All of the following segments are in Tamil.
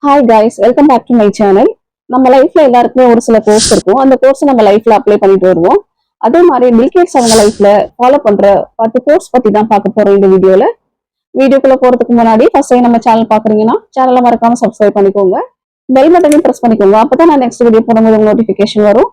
Hi guys, welcome back to my channel. நம்ம லைஃப்ல எல்லாருக்குமே ஒரு சில கோர்ஸ் இருக்கும். அந்த கோர்ஸ் நம்ம லைஃப்ல அப்ளை பண்ணிட்டு வருவோம். அதே மாதிரி பில்கேட்ஸ் அவங்க லைஃப்ல ஃபாலோ பண்ற 10 கோர்ஸ் பத்தி தான் பார்க்க போறோம் இந்த வீடியோல. வீடியோக்குள்ள போறதுக்கு முன்னாடி ஃபர்ஸ்ட் டைம் நம்ம சேனல் பாக்குறீங்கன்னா சேனலை மறக்காம சப்ஸ்கிரைப் பண்ணிக்கோங்க. பெல் பட்டனையும் பிரஸ் பண்ணிக்கோங்க. அப்பதான் நான் நெக்ஸ்ட் வீடியோ போடும்போது நோட்டிபிகேஷன் வரும்.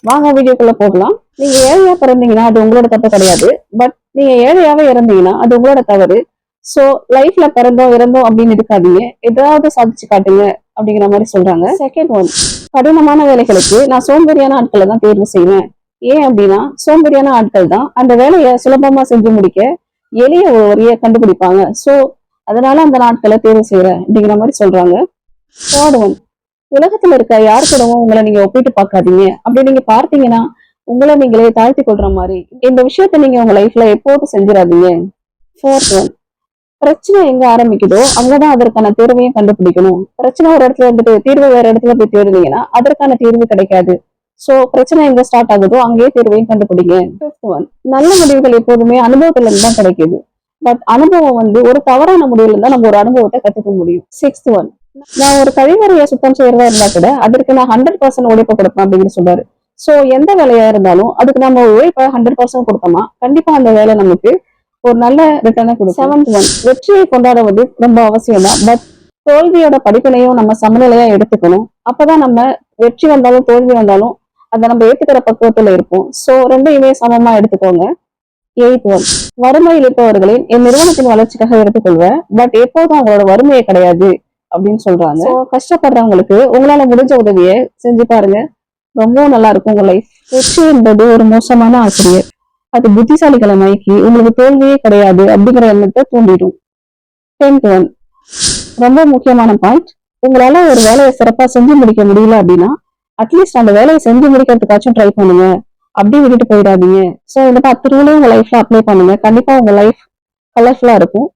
வாங்க வீடியோக்குள்ள போகலாம். நீங்க ஏழையா பிறந்தீங்கன்னா அது உங்களோட தப்பு கிடையாது. பட் நீங்க ஏழையாவே இறந்தீங்கன்னா அது உங்களோட தவறு. சோ லைஃப்ல பிறந்தோம் இறந்தோம் அப்படின்னு இருக்காதீங்க, ஏதாவது சாதிச்சு காட்டுங்க அப்படிங்கிற மாதிரி சொல்றாங்க. செகண்ட் ஒன், கடினமான வேலைகளுக்கு நான் சோம்பேறியான ஆட்களை தான் தேர்வு செய்வேன். ஏன் அப்படின்னா சோம்பேறியான ஆட்கள் தான் அந்த வேலையை சுலபமா செஞ்சு முடிக்க எளிய ஒரு வழியை கண்டுபிடிப்பாங்க. சோ அதனால அந்த நாட்களை தேர்வு செய்யறேன் அப்படிங்கிற மாதிரி சொல்றாங்க. தேர்ட் ஒன், உலகத்துல இருக்க யார் கூடவும் உங்களை நீங்க ஒப்பிட்டு பார்க்காதீங்க. அப்படி நீங்க பார்த்தீங்கன்னா உங்களை நீங்களே தாழ்த்தி கொள்ற மாதிரி இந்த விஷயத்த நீங்க உங்க லைஃப்ல எப்போதும் செஞ்சிடாதீங்க. ஃபோர்த் ஒன், பிரச்சனை எங்க ஆரம்பிக்குதோ அங்கதான் அதற்கான தீர்வையும் கண்டுபிடிக்கணும். பிரச்சனை ஒரு இடத்துல இருந்துட்டு தீர்வு வேற இடத்துல போய் தேடுனீங்கன்னா அதற்கான தீர்வு கிடைக்காது. சோ பிரச்சனை எங்க ஸ்டார்ட் ஆகுதோ அங்கேயே தீர்வையும் கண்டுபிடிங்க. ஃபிஃப்த் ஒன், நல்ல முடிவுகள் எப்போதுமே அனுபவத்துல இருந்து தான் கிடைக்குது. பட் அனுபவம் ஒரு தவறான முடிவுல இருந்தா நம்ம ஒரு அனுபவத்தை கத்துக்க முடியும். சிக்ஸ்த் ஒன், நான் ஒரு கழிவறையை சுத்தம் செய்யறதா இருந்தா கூட அதற்கு நான் 100% உழைப்பு கொடுப்பேன் அப்படின்னு சொல்றாரு. சோ எந்த வேலையா இருந்தாலும் அதுக்கு நம்ம உழைப்ப 100% கொடுத்தோமா கண்டிப்பா அந்த வேலை நமக்கு ஒரு நல்ல ரிட்டர்னை கொடுக்கும். செவன்த் ஒன், வெற்றியை கொண்டாடுவது ரொம்ப அவசியம் தான். பட் தோல்வியோட படிப்பினையும் நம்ம சமநிலையா எடுத்துக்கணும். அப்பதான் நம்ம வெற்றி வந்தாலும் தோல்வி வந்தாலும் அதை நம்ம ஏத்துக்கிற பக்குவத்துல இருப்போம். சோ ரெண்டையுமே சமமா எடுத்துக்கோங்க. எய்த் ஒன், வறுமையில் இருப்பவர்களின் என் நிறுவனத்தின் வளர்ச்சிக்காக எடுத்துக்கொள்வேன். பட் எப்போதும் அவங்களோட வறுமையை கிடையாது அப்படின்னு சொல்றாங்க. கஷ்டப்படுறவங்களுக்கு உங்களால முடிஞ்ச உதவியை செஞ்சு பாருங்க, ரொம்பவும் நல்லா இருக்கும் உங்க லைஃப். வெற்றி என்பது ஒரு மோசமான ஆசிரியர். அது புத்திசாலிகளை மயக்கி உங்களுக்கு தோல்வியே கிடையாது அப்படிங்கிற எண்ணத்தை தூண்டிடும். 10th ஒன், ரொம்ப முக்கியமான பாயிண்ட், உங்களால ஒரு வேலையை சிறப்பா செஞ்சு முடிக்க முடியல அப்படின்னா அட்லீஸ்ட் அந்த வேலையை செஞ்சு முடிக்கிறதுக்காச்சும் ட்ரை பண்ணுங்க. அப்படி விட்டுட்டு போயிடாதீங்க. சோ இந்த 10 ரூலையும் உங்க லைஃப்ல அப்ளை பண்ணுங்க. கண்டிப்பா உங்க லைஃப் கலர்ஃபுல்லா இருக்கும்.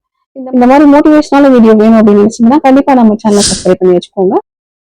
இந்த மாதிரி மோட்டிவேஷனான வீடியோ வேணும் அப்படின்னு நினைச்சீங்கன்னா கண்டிப்பா நம்ம சேனலை சப்ஸ்கிரைப் பண்ணி வச்சுக்கோங்க.